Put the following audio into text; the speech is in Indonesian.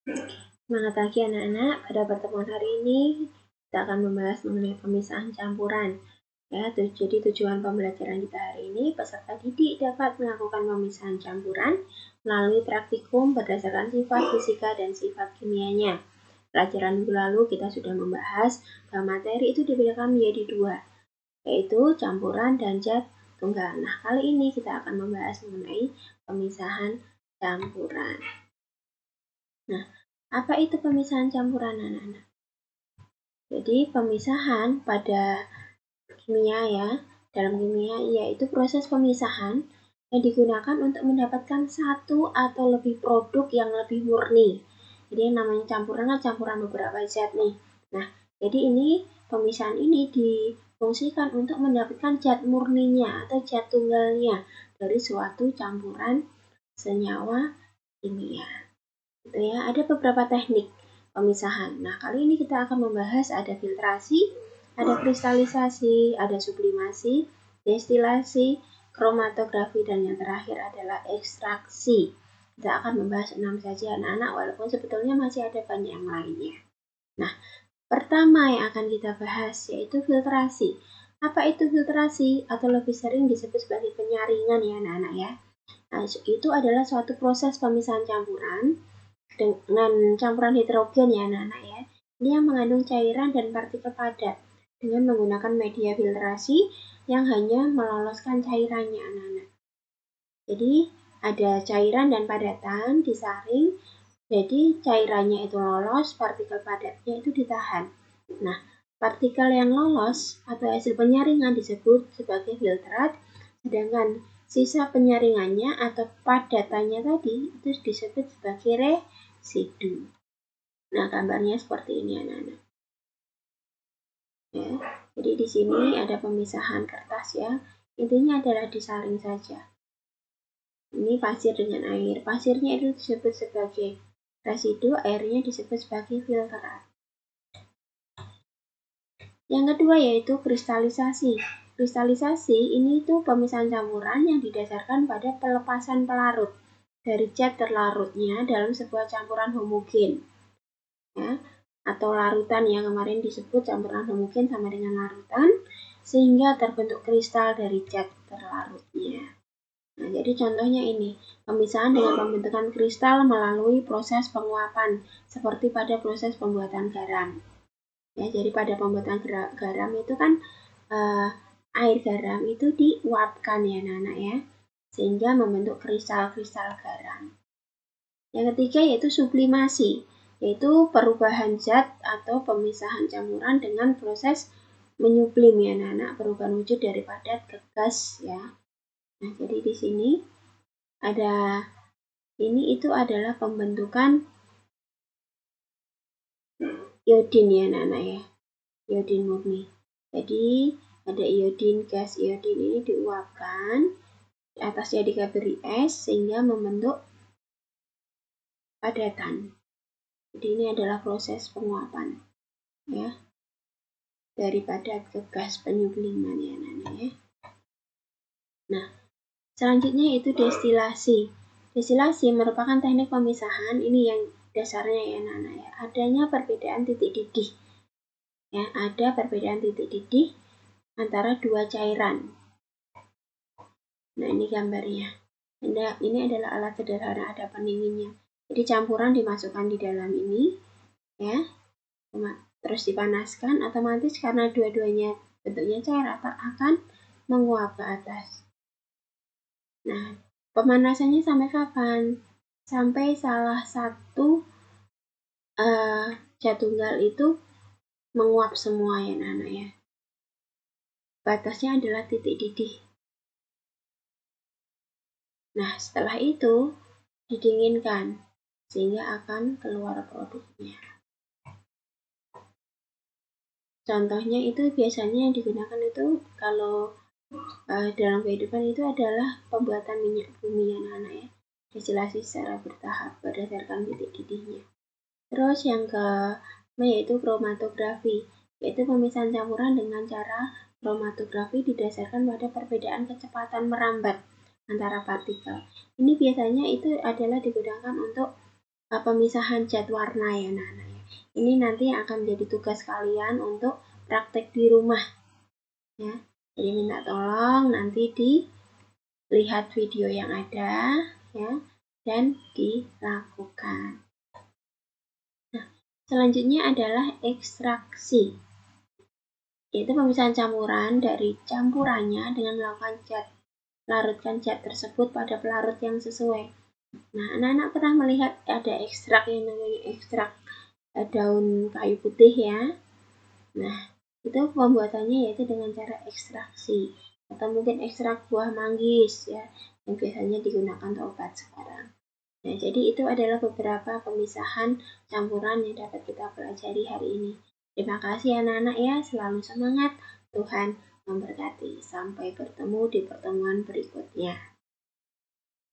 Semangat pagi anak-anak, pada pertemuan hari ini kita akan membahas mengenai pemisahan campuran. Ya, jadi tujuan pembelajaran kita hari ini, peserta didik dapat melakukan pemisahan campuran melalui praktikum berdasarkan sifat fisika dan sifat kimianya. Pelajaran minggu lalu kita sudah membahas bahwa materi itu dibedakan menjadi dua, yaitu campuran dan zat tunggal. Nah, kali ini kita akan membahas mengenai pemisahan campuran. Nah, apa itu pemisahan campuran anak-anak? Jadi pemisahan pada kimia ya, dalam kimia yaitu proses pemisahan yang digunakan untuk mendapatkan satu atau lebih produk yang lebih murni. Jadi yang namanya campuran kan campuran beberapa zat nih. Nah, jadi ini pemisahan ini difungsikan untuk mendapatkan zat murninya atau zat tunggalnya dari suatu campuran senyawa kimia. Gitu ya, ada beberapa teknik pemisahan. Nah, kali ini kita akan membahas ada filtrasi, ada kristalisasi, ada sublimasi, destilasi, kromatografi, dan yang terakhir adalah ekstraksi. Kita akan membahas 6 saja anak-anak, walaupun sebetulnya masih ada banyak yang lainnya. Nah, pertama yang akan kita bahas yaitu filtrasi. Apa itu filtrasi? Atau lebih sering disebut sebagai penyaringan ya anak-anak ya. Nah, itu adalah suatu proses pemisahan campuran dengan campuran hidrogen ya anak-anak ya. Ini yang mengandung cairan dan partikel padat dengan menggunakan media filtrasi yang hanya meloloskan cairannya anak-anak. Jadi ada cairan dan padatan disaring, jadi cairannya itu lolos, partikel padatnya itu ditahan. Nah, partikel yang lolos atau hasil penyaringan disebut sebagai filtrat, sedangkan sisa penyaringannya atau padatannya tadi itu disebut sebagai residu. Nah, gambarnya seperti ini anak-anak. Ya, jadi di sini ada pemisahan kertas ya. Intinya adalah disaring saja. Ini pasir dengan air. Pasirnya itu disebut sebagai residu, airnya disebut sebagai filterat. Yang kedua yaitu kristalisasi. Kristalisasi ini itu pemisahan campuran yang didasarkan pada pelepasan pelarut dari zat terlarutnya dalam sebuah campuran homogen. Ya, atau larutan yang kemarin disebut campuran homogen sama dengan larutan, sehingga terbentuk kristal dari zat terlarutnya. Nah, jadi contohnya ini, pemisahan dengan pembentukan kristal melalui proses penguapan, seperti pada proses pembuatan garam. Ya, jadi pada pembuatan garam itu kan air garam itu diuapkan ya anak-anak ya, sehingga membentuk kristal-kristal garam. Yang ketiga yaitu sublimasi, yaitu perubahan zat atau pemisahan campuran dengan proses menyublim ya anak-anak, perubahan wujud dari padat ke gas ya. Nah, jadi di sini ada ini itu adalah pembentukan iodin ya anak-anak ya, iodin murni. Jadi ada iodin, gas iodin ini diuapkan, di atasnya diberi es sehingga membentuk padatan. Jadi ini adalah proses penguapan ya, dari padat ke gas, penyubliman ya anak-anak ya. Nah, selanjutnya itu destilasi. Destilasi merupakan teknik pemisahan, ini yang dasarnya ya anak-anak ya. Adanya perbedaan titik didih. Ya, ada perbedaan titik didih antara dua cairan. Nah, ini gambarnya. Ini adalah alat sederhana, ada pendinginnya. Jadi campuran dimasukkan di dalam ini, ya, terus dipanaskan, otomatis karena dua-duanya bentuknya cair akan menguap ke atas. Nah, pemanasannya sampai kapan? Sampai salah satu zat tunggal itu menguap semua ya anak-anak ya. Batasnya adalah titik didih. Nah, setelah itu didinginkan sehingga akan keluar produknya. Contohnya itu biasanya yang digunakan itu kalau dalam kehidupan itu adalah pembuatan minyak bumi ya anak-anak ya. Destilasi secara bertahap berdasarkan titik didihnya. Terus yang kelima yaitu kromatografi, yaitu pemisahan campuran dengan cara kromatografi didasarkan pada perbedaan kecepatan merambat antara partikel. Ini biasanya itu adalah digunakan untuk pemisahan zat warna ya anak-anak ya. Ini nanti akan menjadi tugas kalian untuk praktek di rumah ya. Jadi minta tolong nanti dilihat video yang ada ya dan dilakukan. Nah, selanjutnya adalah ekstraksi, yaitu pemisahan campuran dari campurannya dengan melakukan zat. Larutkan zat tersebut pada pelarut yang sesuai. Nah, anak-anak pernah melihat ada ekstrak yang namanya ekstrak daun kayu putih ya. Nah, itu pembuatannya yaitu dengan cara ekstraksi atau mungkin ekstrak buah manggis ya, yang biasanya digunakan untuk obat sekarang. Nah, jadi itu adalah beberapa pemisahan campuran yang dapat kita pelajari hari ini. Terima kasih anak-anak ya, selalu semangat. Tuhan memberkati. Sampai bertemu di pertemuan berikutnya.